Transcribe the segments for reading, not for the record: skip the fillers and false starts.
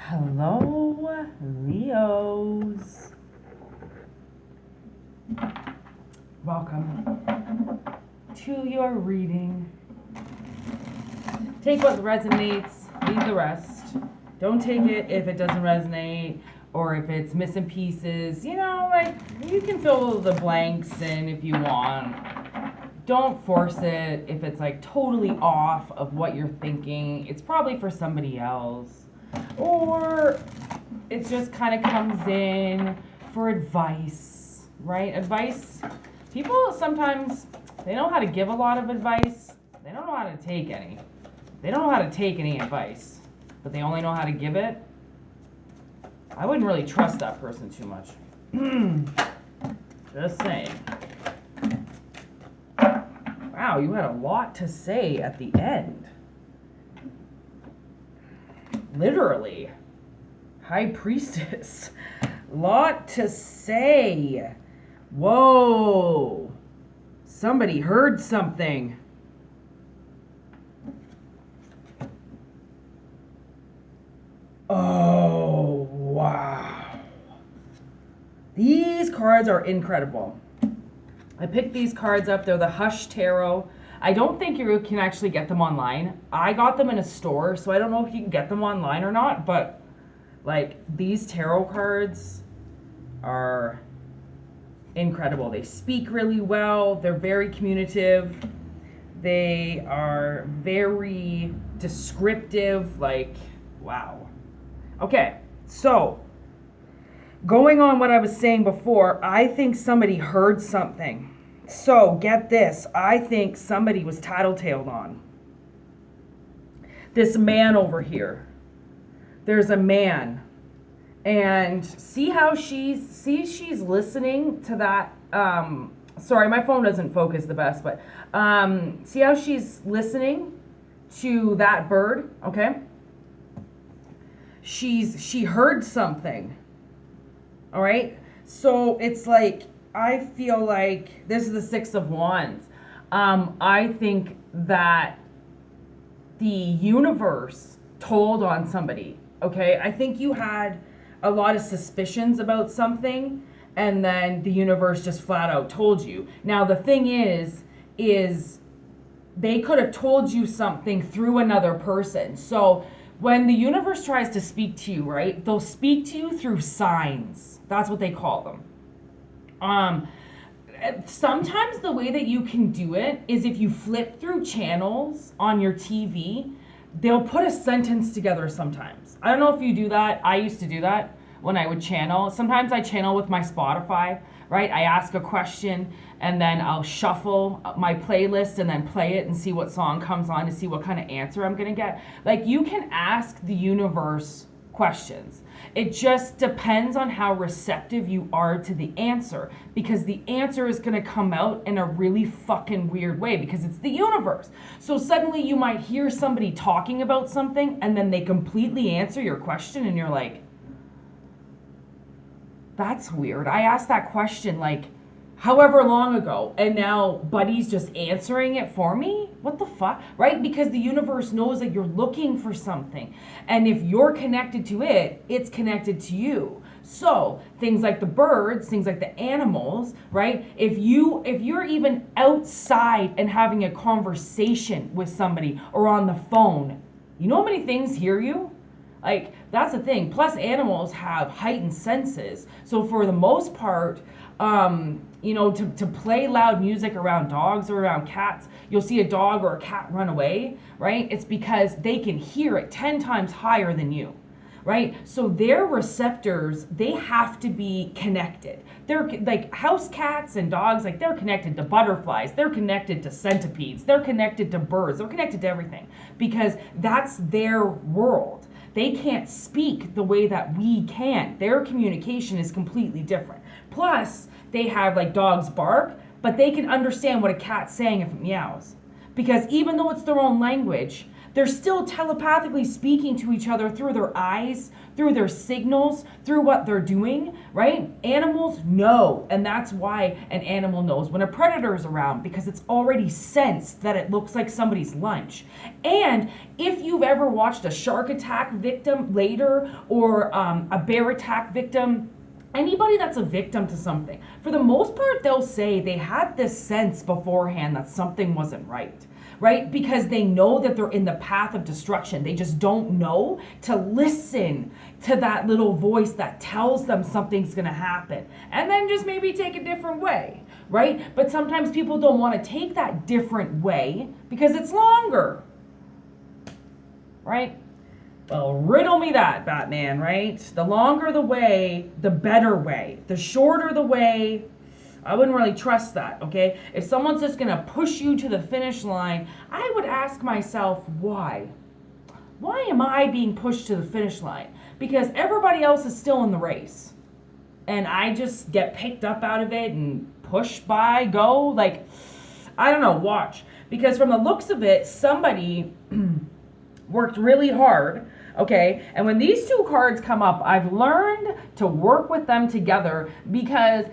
Hello, Leos. Welcome to your reading. Take what resonates, leave the rest. Don't take it if it doesn't resonate or if it's missing pieces. You know, like, you can fill the blanks in if you want. Don't force it if it's like totally off of what you're thinking. It's probably for somebody else. Or it just kind of comes in for advice, right? Advice, people sometimes, they know how to give a lot of advice. They don't know how to take any. They don't know how to take any advice, but they only know how to give it. I wouldn't really trust that person too much. Just saying. Wow, you had a lot to say at the end. Literally. High Priestess. Lot to say. Whoa. Somebody heard something. Oh, wow. These cards are incredible. I picked these cards up. They're the Hush Tarot. I don't think you can actually get them online. I got them in a store, so I don't know if you can get them online or not, but like these tarot cards are incredible. They speak really well. They're very communicative. They are very descriptive, like, wow. Okay, so going on what I was saying before, I think somebody heard something. So, get this. I think somebody was tattletaled on. This man over here. There's a man. And see she's listening to that. Sorry, my phone doesn't focus the best, but see how she's listening to that bird, okay? She heard something. All right? So, it's like, I feel like this is the Six of Wands. I think that the universe told on somebody, okay? I think you had a lot of suspicions about something, and then the universe just flat out told you. Now, the thing is they could have told you something through another person. So when the universe tries to speak to you, right, they'll speak to you through signs. That's what they call them. Sometimes the way that you can do it is if you flip through channels on your TV, they'll put a sentence together sometimes. I don't know if you do that. I used to do that when I would channel. Sometimes I channel with my Spotify, right? I ask a question and then I'll shuffle my playlist and then play it and see what song comes on to see what kind of answer I'm going to get. Like, you can ask the universe questions. It just depends on how receptive you are to the answer, because the answer is going to come out in a really fucking weird way because it's the universe. So suddenly you might hear somebody talking about something and then they completely answer your question and you're like, that's weird. I asked that question like however long ago and now Buddy's just answering it for me? What the fuck? Right? Because the universe knows that you're looking for something. And if you're connected to it, it's connected to you. So things like the birds, things like the animals, right? If you're even outside and having a conversation with somebody or on the phone, you know how many things hear you? Like, that's the thing. Plus, animals have heightened senses. So for the most part, to play loud music around dogs or around cats, you'll see a dog or a cat run away, right? It's because they can hear it 10 times higher than you, right? So their receptors, they have to be connected. They're like house cats and dogs, like they're connected to butterflies, they're connected to centipedes, they're connected to birds, they're connected to everything because that's their world. They can't speak the way that we can. Their communication is completely different. Plus, they have like dogs bark, but they can understand what a cat's saying if it meows. Because even though it's their own language, They're still telepathically speaking to each other through their eyes, through their signals, through what they're doing, right? Animals know, and that's why an animal knows when a predator is around, because it's already sensed that it looks like somebody's lunch. And if you've ever watched a shark attack victim later, or a bear attack victim, anybody that's a victim to something, for the most part, they'll say they had this sense beforehand that something wasn't right. Right? Because they know that they're in the path of destruction. They just don't know to listen to that little voice that tells them something's going to happen. And then just maybe take a different way, right? But sometimes people don't want to take that different way because it's longer, right? Well, riddle me that, Batman, right? The longer the way, the better way. The shorter the way, I wouldn't really trust that, okay? If someone's just gonna push you to the finish line, I would ask myself, why? Why am I being pushed to the finish line? Because everybody else is still in the race. And I just get picked up out of it and pushed by, go, like, I don't know, watch. Because from the looks of it, somebody worked really hard, okay? And when these two cards come up, I've learned to work with them together, because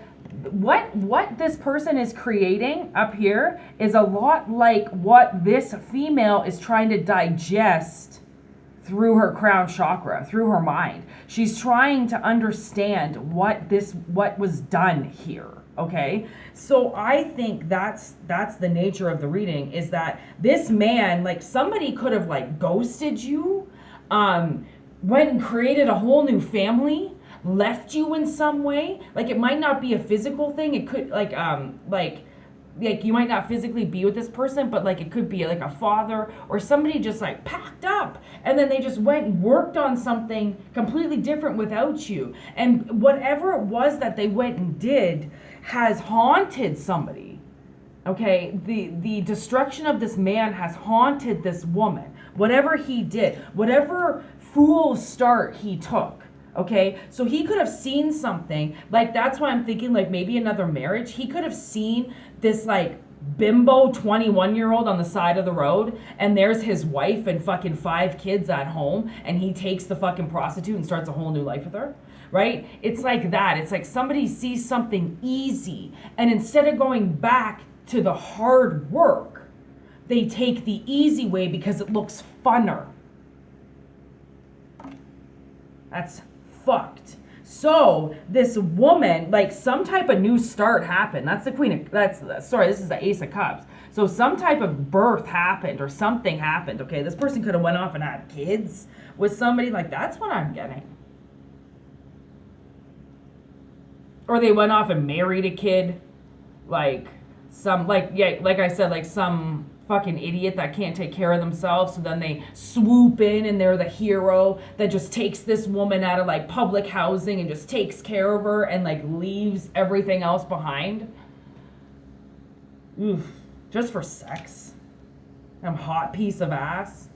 what this person is creating up here is a lot like what this female is trying to digest through her crown chakra, through her mind. She's trying to understand what was done here, okay? So I think that's the nature of the reading, is that this man, like, somebody could have like ghosted you, went and created a whole new family, left you in some way. Like, it might not be a physical thing. It could like you might not physically be with this person, but like it could be like a father or somebody just like packed up and then they just went and worked on something completely different without you. And whatever it was that they went and did has haunted somebody. Okay, the destruction of this man has haunted this woman. Whatever he did, whatever fool start he took. Okay, so he could have seen something, like, that's why I'm thinking like maybe another marriage. He could have seen this like bimbo 21-year-old on the side of the road, and there's his wife and fucking 5 kids at home, and he takes the fucking prostitute and starts a whole new life with her, right? It's like that. It's like somebody sees something easy, and instead of going back to the hard work, they take the easy way because it looks funner. That's fucked. So this woman, like, some type of new start happened. That's the queen of, this is the Ace of Cups. So some type of birth happened or something happened. Okay, this person could have went off and had kids with somebody. Like, that's what I'm getting. Or they went off and married a kid. Like like I said, like some fucking idiot that can't take care of themselves, so then they swoop in and they're the hero that just takes this woman out of like public housing and just takes care of her and like leaves everything else behind. Oof, just for sex. I'm hot piece of ass.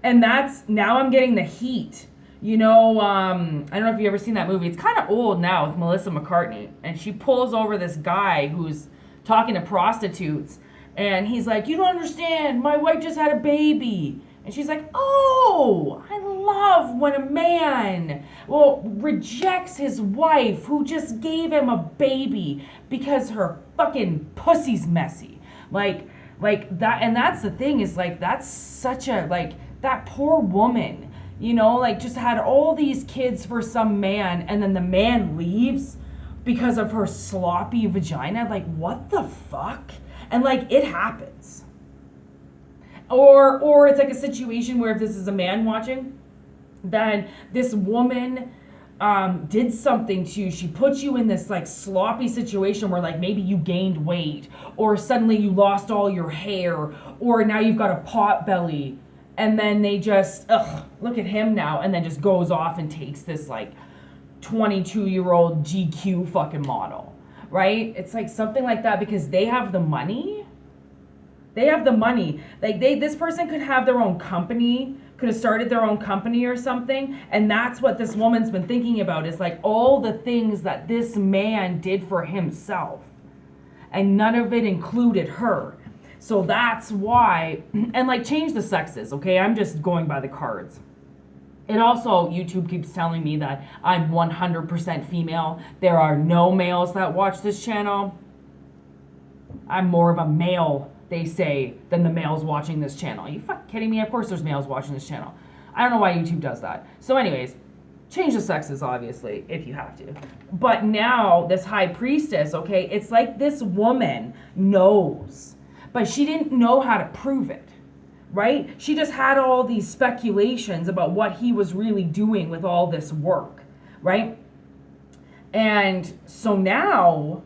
And that's, now I'm getting the heat. You know, I don't know if you've ever seen that movie. It's kind of old now with Melissa McCartney, and she pulls over this guy who's talking to prostitutes, and he's like, "You don't understand, my wife just had a baby." And she's like, "Oh, I love when a man, well, rejects his wife who just gave him a baby because her fucking pussy's messy." Like that. And that's the thing, is like, that's such a, like, that poor woman, you know, like, just had all these kids for some man, and then the man leaves because of her sloppy vagina. Like, what the fuck? And like, it happens. Or it's like a situation where if this is a man watching, then this woman did something to you. She put you in this like sloppy situation where like maybe you gained weight, or suddenly you lost all your hair, or now you've got a pot belly, and then they just, look at him now, and then just goes off and takes this like 22-year-old GQ fucking model, right? It's like something like that, because they have the money. They have the money. Like, this person could have their own company, could have started their own company or something, and that's what this woman's been thinking about, is like all the things that this man did for himself, and none of it included her. So that's why, and like change the sexes, okay? I'm just going by the cards. And also, YouTube keeps telling me that I'm 100% female. There are no males that watch this channel. I'm more of a male, they say, than the males watching this channel. Are you fucking kidding me? Of course there's males watching this channel. I don't know why YouTube does that. So anyways, change the sexes, obviously, if you have to. But now, this high priestess, okay, it's like this woman knows, but she didn't know how to prove it. Right? She just had all these speculations about what he was really doing with all this work, right? And so now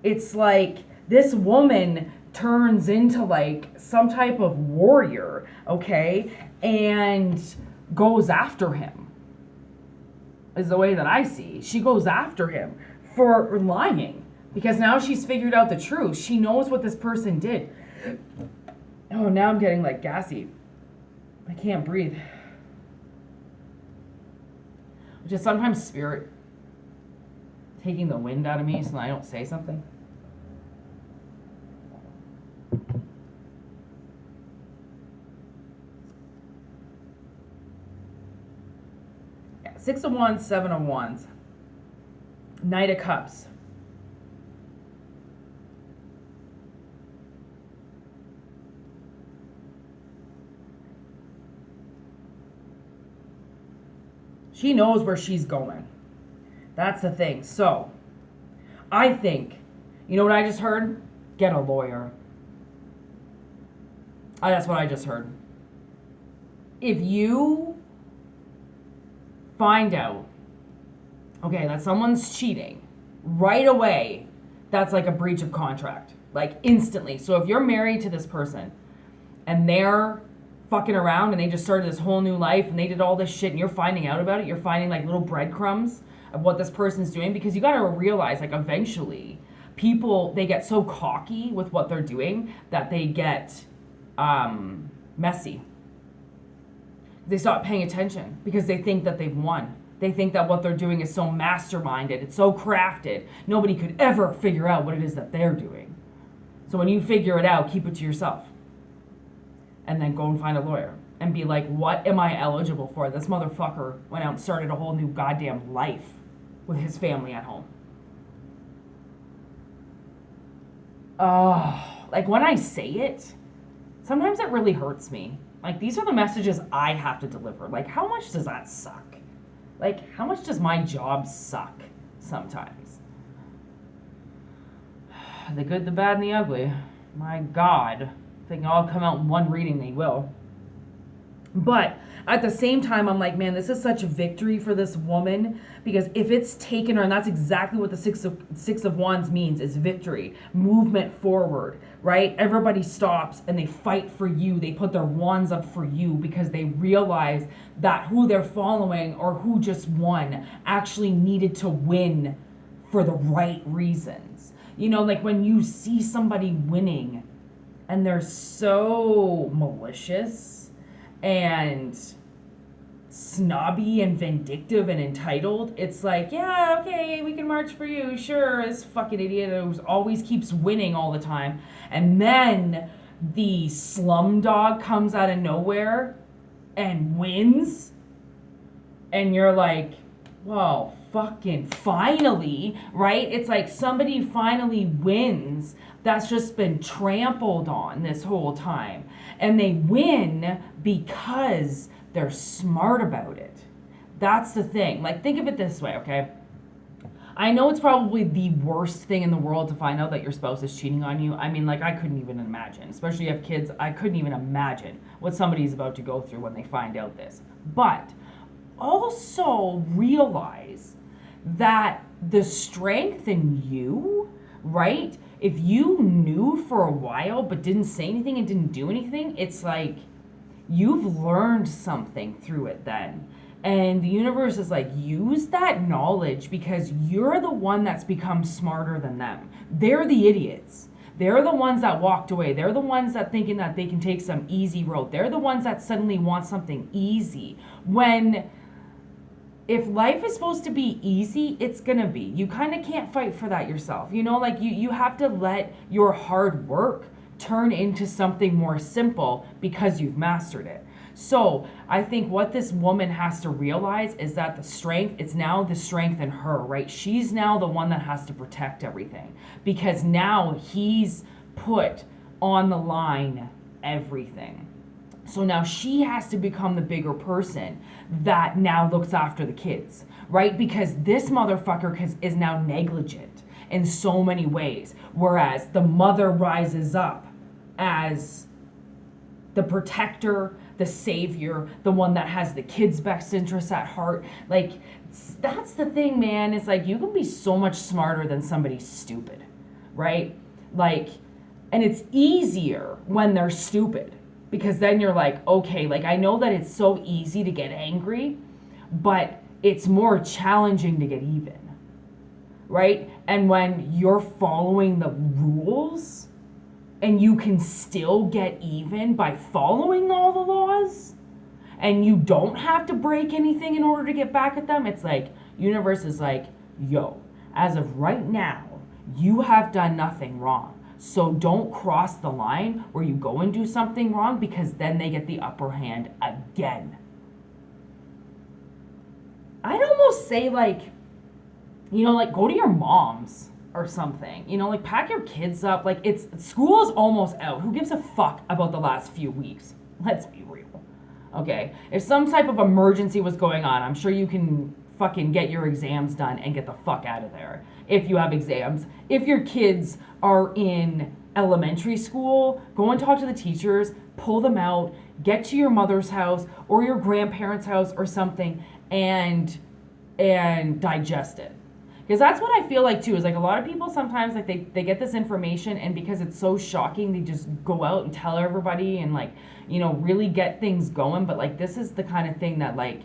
it's like this woman turns into like some type of warrior, okay? And goes after him, is the way that I see. She goes after him for lying because now she's figured out the truth. She knows what this person did. Oh, now I'm getting like gassy. I can't breathe. Just sometimes spirit taking the wind out of me so I don't say something. Yeah, 6 of Wands, 7 of Wands. Knight of Cups. She knows where she's going. That's the thing. So, I think, you know what I just heard? Get a lawyer. That's what I just heard. If you find out, okay, that someone's cheating, right away, that's like a breach of contract. Like instantly. So if you're married to this person and they're fucking around and they just started this whole new life and they did all this shit and you're finding out about it, you're finding like little breadcrumbs of what this person's doing, because you got to realize like eventually people, they get so cocky with what they're doing that they get messy. They stop paying attention because they think that they've won. They think that what they're doing is so masterminded, it's so crafted, nobody could ever figure out what it is that they're doing. So when you figure it out, keep it to yourself. And then go and find a lawyer and be like, what am I eligible for? This motherfucker went out and started a whole new goddamn life with his family at home. Oh, like when I say it, sometimes it really hurts me. Like these are the messages I have to deliver. Like how much does that suck? Like how much does my job suck sometimes? The good, the bad, and the ugly. My God. If they can all come out in one reading, they will. But at the same time, I'm like, man, this is such a victory for this woman, because if it's taken her, and that's exactly what the six of Wands means, is victory, movement forward, right? Everybody stops and they fight for you. They put their wands up for you because they realize that who they're following or who just won actually needed to win for the right reasons. You know, like when you see somebody winning and they're so malicious and snobby and vindictive and entitled, it's like, yeah, okay, we can march for you, sure, this fucking idiot who always keeps winning all the time. And then the slumdog comes out of nowhere and wins, and you're like, well, fucking finally, right? It's like somebody finally wins that's just been trampled on this whole time. And they win because they're smart about it. That's the thing. Like, think of it this way, okay? I know it's probably the worst thing in the world to find out that your spouse is cheating on you. I mean, like, I couldn't even imagine. Especially if you have kids, I couldn't even imagine what somebody's about to go through when they find out this. But also realize that the strength in you, right? If you knew for a while but didn't say anything and didn't do anything, it's like you've learned something through it then. And the universe is like, use that knowledge because you're the one that's become smarter than them. They're the idiots. They're the ones that walked away. They're the ones that thinking that they can take some easy road. They're the ones that suddenly want something easy. When if life is supposed to be easy, it's gonna be. You kind of can't fight for that yourself. You know, like you have to let your hard work turn into something more simple because you've mastered it. So I think what this woman has to realize is that it's now the strength in her, right? She's now the one that has to protect everything because now he's put on the line everything. So now she has to become the bigger person that now looks after the kids, right? Because this motherfucker is now negligent in so many ways, whereas the mother rises up as the protector, the savior, the one that has the kids' best interests at heart. Like, that's the thing, man. It's like, you can be so much smarter than somebody stupid, right? Like, and it's easier when they're stupid because then you're like, okay, like, I know that it's so easy to get angry, but it's more challenging to get even, right? And when you're following the rules, and you can still get even by following all the laws, and you don't have to break anything in order to get back at them, it's like, universe is like, yo, as of right now, you have done nothing wrong. So don't cross the line where you go and do something wrong because then they get the upper hand again. I'd almost say like, like go to your mom's or something, like pack your kids up. Like school is almost out. Who gives a fuck about the last few weeks? Let's be real. Okay. If some type of emergency was going on, I'm sure you can fucking get your exams done and get the fuck out of there. If you have exams, if your kids are in elementary school, go and talk to the teachers, pull them out, get to your mother's house or your grandparents' house or something and digest it. Because that's what I feel like too, is like a lot of people sometimes like they get this information and because it's so shocking, they just go out and tell everybody and like, really get things going. But like, this is the kind of thing that like,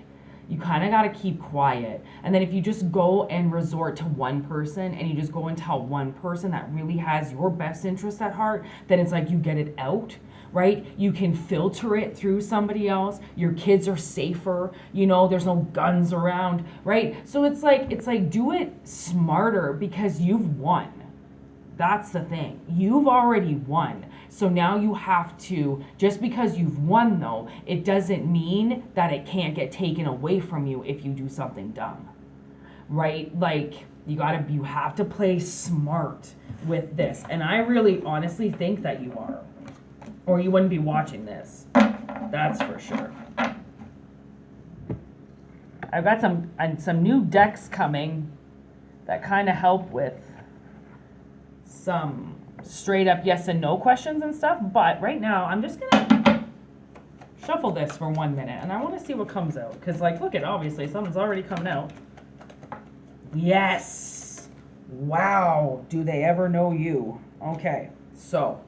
you kind of got to keep quiet. And then if you just go and resort to one person and you just go and tell one person that really has your best interests at heart, then it's like you get it out. Right? You can filter it through somebody else. Your kids are safer. There's no guns around, right? So it's like do it smarter because you've won. That's the thing. You've already won. So now you have to, just because you've won though, it doesn't mean that it can't get taken away from you if you do something dumb. Right? Like you have to play smart with this. And I really honestly think that you are. Or you wouldn't be watching this. That's for sure. I've got some new decks coming that kind of help with some straight up yes and no questions and stuff. But right now, I'm just gonna shuffle this for 1 minute, and I want to see what comes out. Because look at, obviously something's already coming out. Yes. Wow. Do they ever know you? Okay. So.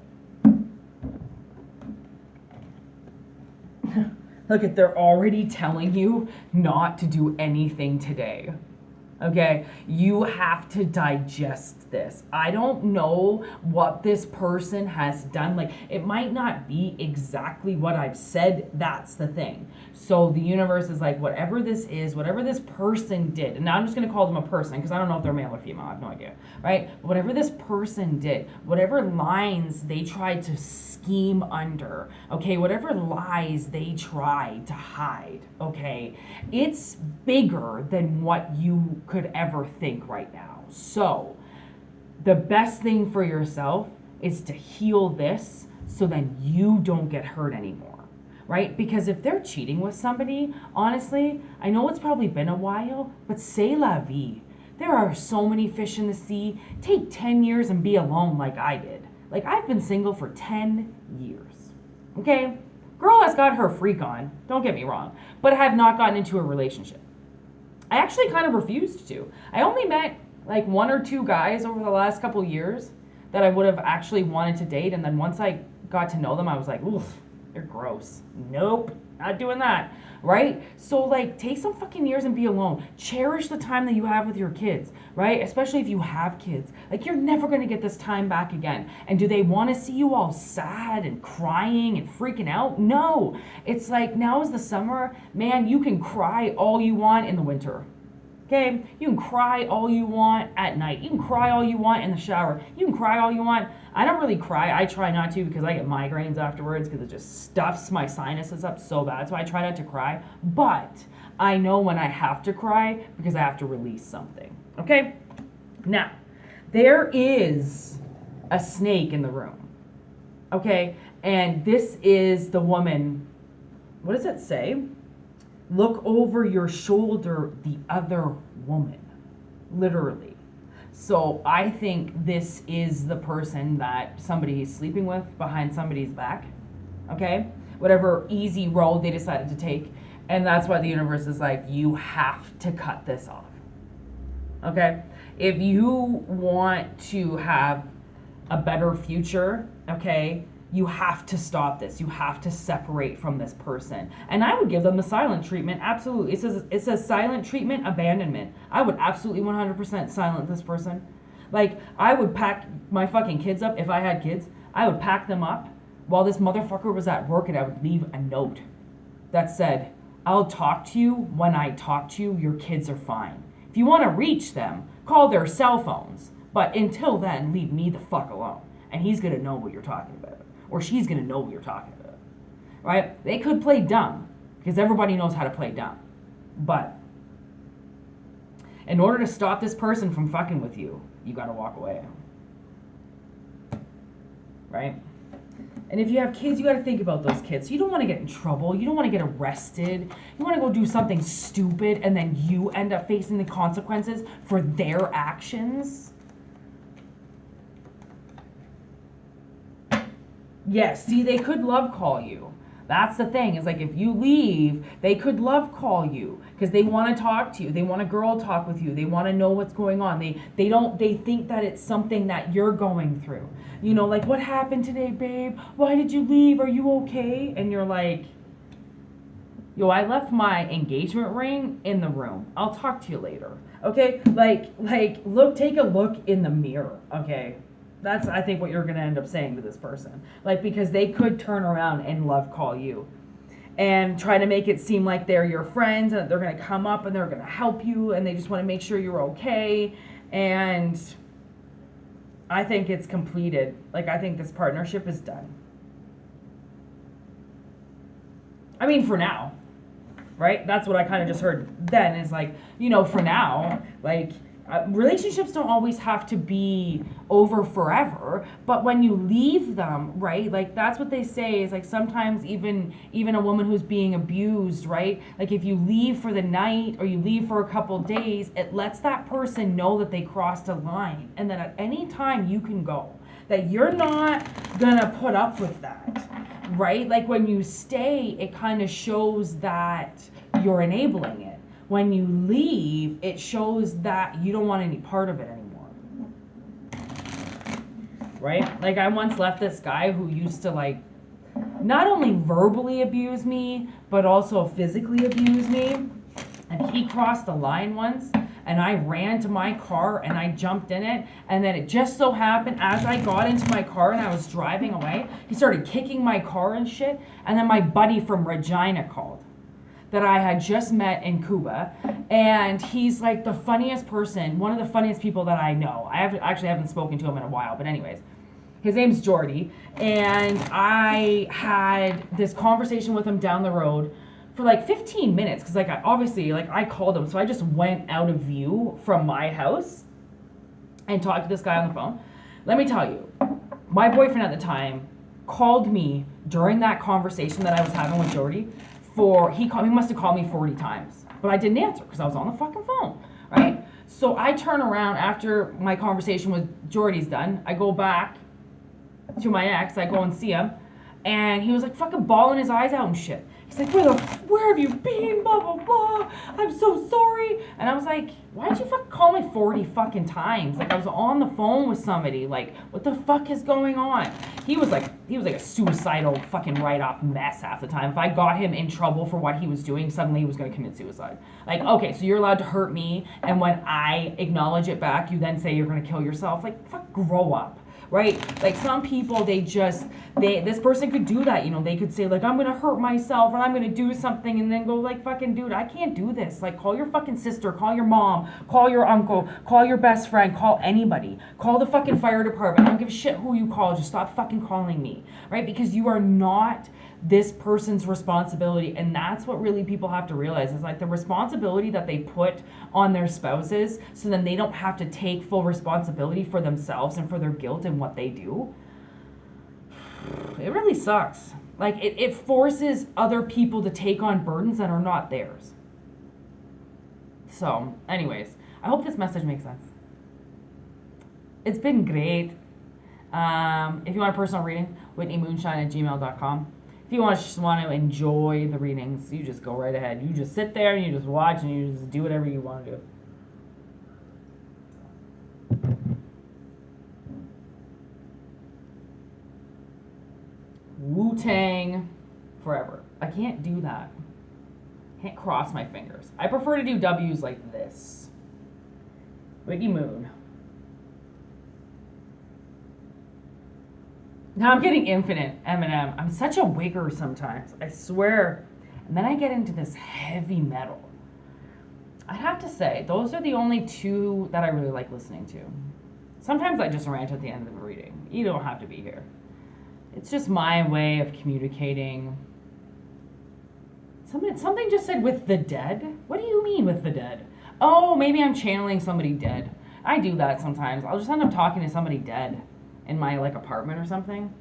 Look at, they're already telling you not to do anything today. Okay, you have to digest this. I don't know what this person has done. Like, it might not be exactly what I've said. That's the thing. So the universe is like, whatever this is, whatever this person did, and now I'm just going to call them a person because I don't know if they're male or female. I have no idea, right? But whatever this person did, whatever lines they tried to scheme under, okay, whatever lies they tried to hide, okay, it's bigger than what you could ever think right now. So the best thing for yourself is to heal this so then you don't get hurt anymore, right? Because if they're cheating with somebody, honestly, I know it's probably been a while, but c'est la vie. There are so many fish in the sea. Take 10 years and be alone like I did. Like, I've been single for 10 years, okay? Girl has got her freak on, don't get me wrong, but I have not gotten into a relationship. I actually kind of refused to. I only met like 1 or 2 guys over the last couple years that I would have actually wanted to date. And then once I got to know them, I was like, oof, they're gross. Nope, not doing that, right? So like, take some fucking years and be alone. Cherish the time that you have with your kids, right? Especially if you have kids. Like, you're never going to get this time back again. And do they want to see you all sad and crying and freaking out? No. It's like, now is the summer. Man, you can cry all you want in the winter. Okay? You can cry all you want at night. You can cry all you want in the shower. You can cry all you want. I don't really cry. I try not to because I get migraines afterwards because it just stuffs my sinuses up so bad. So I try not to cry. But I know when I have to cry because I have to release something. Okay? Now, there is a snake in the room. Okay? And this is the woman. What does it say? Look over your shoulder, the other woman. Literally. So I think this is the person that somebody is sleeping with behind somebody's back. Okay? Whatever easy road they decided to take. And that's why the universe is like, you have to cut this off. Okay? If you want to have a better future, okay, you have to stop this. You have to separate from this person. And I would give them the silent treatment. Absolutely. It says silent treatment, abandonment. I would absolutely 100% silent this person. Like, I would pack my fucking kids up. If I had kids, I would pack them up while this motherfucker was at work, and I would leave a note that said, I'll talk to you when I talk to you. Your kids are fine. If you want to reach them, call their cell phones. But until then, leave me the fuck alone. And he's going to know what you're talking about. Or she's going to know what you're talking about. Right? They could play dumb. Because everybody knows how to play dumb. But in order to stop this person from fucking with you, you got to walk away. Right? And if you have kids, you got to think about those kids. You don't want to get in trouble. You don't want to get arrested. You want to go do something stupid and then you end up facing the consequences for their actions. Yes, see, they could love call you. That's the thing. Is like if you leave, they could love call you because they want to talk to you. They want a girl talk with you. They want to know what's going on. They think that it's something that you're going through. You know, like, what happened today, babe? Why did you leave? Are you okay? And you're like, yo, I left my engagement ring in the room. I'll talk to you later. Okay? Like look, take a look in the mirror. Okay? That's, I think, what you're going to end up saying to this person. Like, because they could turn around and love call you and try to make it seem like they're your friends and that they're going to come up and they're going to help you and they just want to make sure you're okay. And I think it's completed. Like, I think this partnership is done. I mean, for now, right? That's what I kind of just heard then is like, you know, for now, like, relationships don't always have to be over forever, but when you leave them, right, like that's what they say is like sometimes even a woman who's being abused, right, like if you leave for the night or you leave for a couple days, it lets that person know that they crossed a line and that at any time you can go, that you're not gonna put up with that, right? Like when you stay, it kind of shows that you're enabling it. When you leave, it shows that you don't want any part of it anymore. Right? Like I once left this guy who used to like not only verbally abuse me, but also physically abuse me. And he crossed the line once and I ran to my car and I jumped in it. And then it just so happened as I got into my car and I was driving away, he started kicking my car and shit. And then my buddy from Regina called. That I had just met in Cuba, and he's like the funniest person, one of the funniest people that I know. I actually haven't spoken to him in a while, but anyways, his name's Jordy, and I had this conversation with him down the road for like 15 minutes, because like I called him, so I just went out of view from my house and talked to this guy on the phone. Let me tell you, my boyfriend at the time called me during that conversation that I was having with Jordy. He must have called me 40 times, but I didn't answer because I was on the fucking phone, right? So I turn around after my conversation with Jordy's done. I go back to my ex. I go and see him, and he was like fucking bawling his eyes out and shit. He's like, where have you been? Blah, blah, blah. I'm so sorry. And I was like, why'd you fucking call me 40 fucking times? Like, I was on the phone with somebody. Like, what the fuck is going on? He was like a suicidal fucking write-off mess half the time. If I got him in trouble for what he was doing, suddenly he was going to commit suicide. Like, okay, so you're allowed to hurt me, and when I acknowledge it back, you then say you're going to kill yourself. Like, fuck, grow up. right? Like some people, this person could do that, you know, they could say like, I'm gonna hurt myself and I'm gonna do something, and then go like, fucking dude, I can't do this. Like, call your fucking sister, call your mom, call your uncle, call your best friend, call anybody, call the fucking fire department. I don't give a shit who you call, just stop fucking calling me, right? Because you are not this person's responsibility. And that's what really people have to realize, is like the responsibility that they put on their spouses, so then they don't have to take full responsibility for themselves and for their guilt and what they do. It really sucks. Like it forces other people to take on burdens that are not theirs. So anyways, I hope this message makes sense. It's been great. If you want a personal reading, whitneymoonshine@gmail.com. If you just want to enjoy the readings, you just go right ahead. You just sit there and you just watch and you just do whatever you want to do. Wu-Tang forever. I can't do that. I can't cross my fingers. I prefer to do W's like this. Whitney Moon. Now I'm getting infinite Eminem. I'm such a wigger sometimes, I swear. And then I get into this heavy metal. I have to say, those are the only two that I really like listening to. Sometimes I just rant at the end of the reading. You don't have to be here. It's just my way of communicating. Something just said with the dead. What do you mean with the dead? Oh, maybe I'm channeling somebody dead. I do that sometimes. I'll just end up talking to somebody dead in my like apartment or something.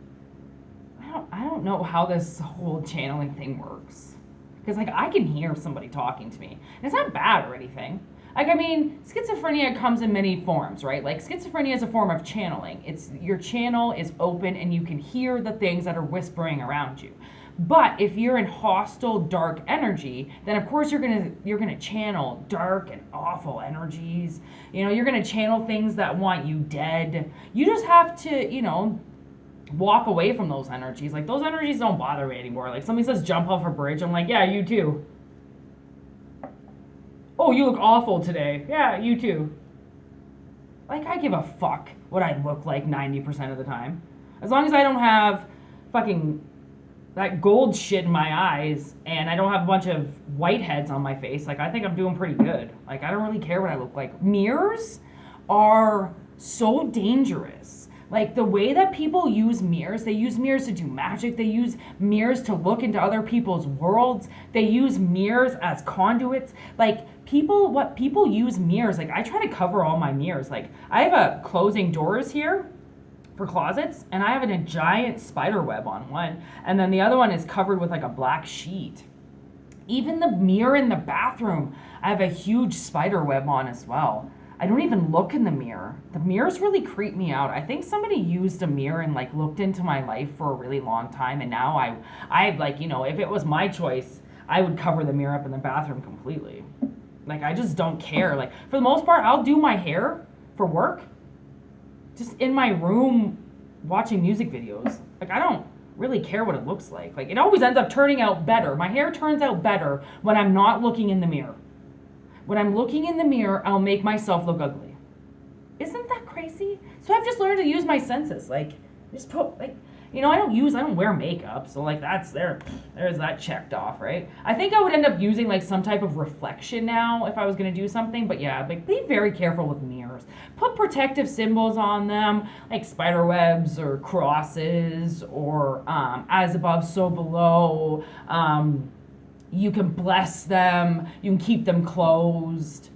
I don't know how this whole channeling thing works, because like I can hear somebody talking to me, and it's not bad or anything. Like, I mean, schizophrenia comes in many forms, right? Like schizophrenia is a form of channeling. It's your channel is open and you can hear the things that are whispering around you. But if you're in hostile, dark energy, then of course you're gonna channel dark and awful energies. You know, you're gonna channel things that want you dead. You just have to, you know, walk away from those energies. Like, those energies don't bother me anymore. Like, somebody says jump off a bridge, I'm like, yeah, you too. Oh, you look awful today. Yeah, you too. Like, I give a fuck what I look like 90% of the time. As long as I don't have fucking that gold shit in my eyes, and I don't have a bunch of whiteheads on my face, like, I think I'm doing pretty good. Like, I don't really care what I look like. Mirrors are so dangerous. Like, the way that people use mirrors, they use mirrors to do magic, they use mirrors to look into other people's worlds, they use mirrors as conduits. Like, what people use mirrors, like, I try to cover all my mirrors. Like, I have a closing doors here for closets, and I have a giant spider web on one, and then the other one is covered with like a black sheet. Even the mirror in the bathroom, I have a huge spider web on as well. I don't even look in the mirror. The mirrors really creep me out. I think somebody used a mirror and like looked into my life for a really long time, and now I like, you know, if it was my choice, I would cover the mirror up in the bathroom completely. Like, I just don't care. Like, for the most part, I'll do my hair for work just in my room watching music videos. Like, I don't really care what it looks like. Like, it always ends up turning out better. My hair turns out better when I'm not looking in the mirror. When I'm looking in the mirror, I'll make myself look ugly. Isn't that crazy? So I've just learned to use my senses. Like, just put, like, you know, I don't wear makeup, so like there's that checked off, right? I think I would end up using like some type of reflection now if I was gonna do something, but yeah, like, be very careful with mirrors. Put protective symbols on them, like spider webs or crosses, or as above, so below. You can bless them, you can keep them closed.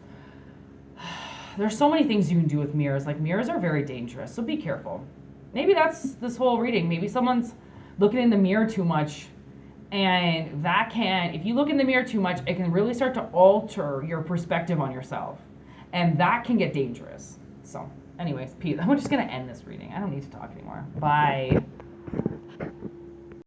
There's so many things you can do with mirrors. Like, mirrors are very dangerous, so be careful. Maybe that's this whole reading. Maybe someone's looking in the mirror too much, and if you look in the mirror too much, it can really start to alter your perspective on yourself, and that can get dangerous. So anyways, peace. I'm just gonna end this reading. I don't need to talk anymore. Bye.